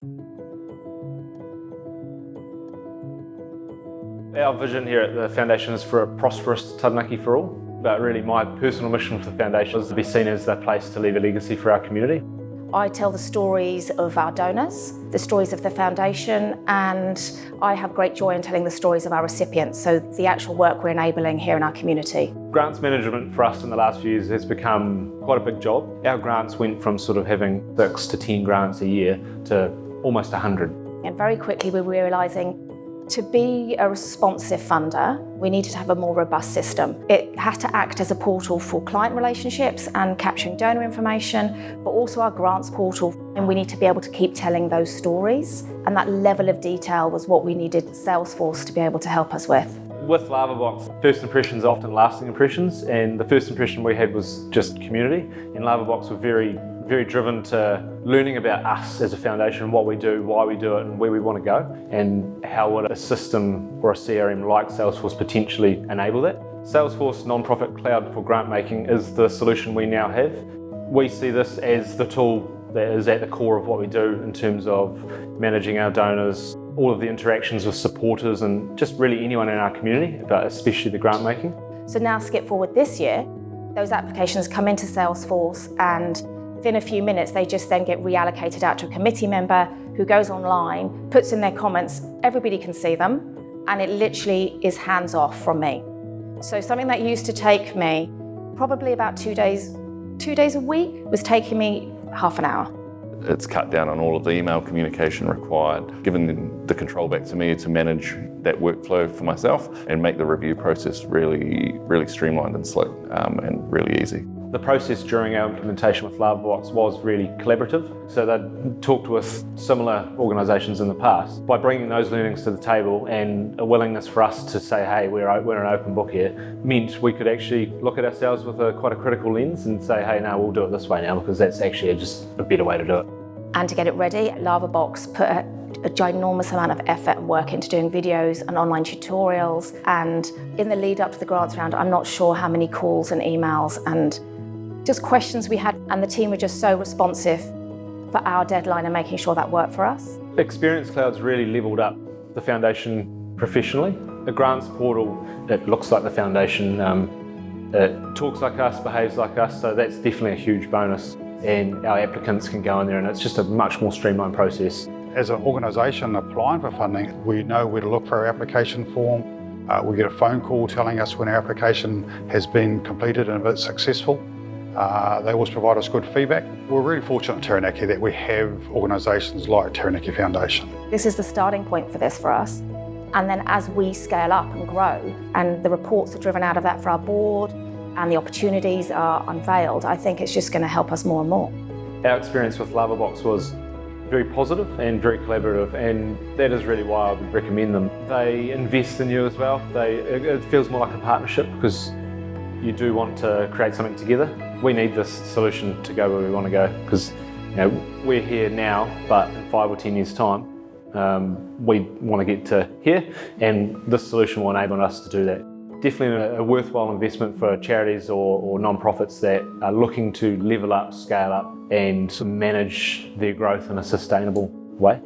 Our vision here at the Foundation is for a prosperous Taranaki for all, but really my personal mission for the Foundation is to be seen as the place to leave a legacy for our community. I tell the stories of our donors, the stories of the Foundation, and I have great joy in telling the stories of our recipients, so the actual work we're enabling here in our community. Grants management for us in the last few years has become quite a big job. Our grants went from sort of having 6 to 10 grants a year to almost 100. And very quickly we were realising to be a responsive funder, we needed to have a more robust system. It had to act as a portal for client relationships and capturing donor information, but also our grants portal. And we need to be able to keep telling those stories. And that level of detail was what we needed Salesforce to be able to help us with. With LavaBox, first impressions are often lasting impressions, and the first impression we had was just community. In LavaBox, we're very driven to learning about us as a foundation, what we do, why we do it, and where we want to go, and how would a system or a CRM like Salesforce potentially enable that. Salesforce non-profit cloud for grant making is the solution we now have. We see this as the tool that is at the core of what we do in terms of managing our donors, all of the interactions with supporters, and just really anyone in our community, but especially the grant making. So now skip forward this year, those applications come into Salesforce, and within a few minutes, they just then get reallocated out to a committee member who goes online, puts in their comments, everybody can see them, and it literally is hands off from me. So something that used to take me probably about 2 days a week was taking me half an hour. It's cut down on all of the email communication required, given the control back to me to manage that workflow for myself and make the review process really streamlined and slick and really easy. The process during our implementation with LavaBox was really collaborative, so they'd talked with similar organisations in the past. By bringing those learnings to the table and a willingness for us to say, hey, we're an open book here, meant we could actually look at ourselves with quite a critical lens and say, hey, no, we'll do it this way now because that's actually just a better way to do it. And to get it ready, LavaBox put a ginormous amount of effort and work into doing videos and online tutorials. And in the lead up to the grants round, I'm not sure how many calls and emails and just questions we had, and the team were just so responsive for our deadline and making sure that worked for us. Experience Cloud's really levelled up the Foundation professionally. The grants portal, it looks like the Foundation, it talks like us, behaves like us, so that's definitely a huge bonus. And our applicants can go in there and it's just a much more streamlined process. As an organisation applying for funding, we know where to look for our application form. We get a phone call telling us when our application has been completed and if it's successful. They always provide us good feedback. We're really fortunate in Taranaki that we have organisations like Taranaki Foundation. This is the starting point for this for us. And then as we scale up and grow, and the reports are driven out of that for our board, and the opportunities are unveiled, I think it's just going to help us more and more. Our experience with LavaBox was very positive and very collaborative, and that is really why I would recommend them. They invest in you as well. It feels more like a partnership because you do want to create something together. We need this solution to go where we want to go because we're here now, but in 5 or 10 years' time, we want to get to here, and this solution will enable us to do that. Definitely a worthwhile investment for charities or non-profits that are looking to level up, scale up, and manage their growth in a sustainable way.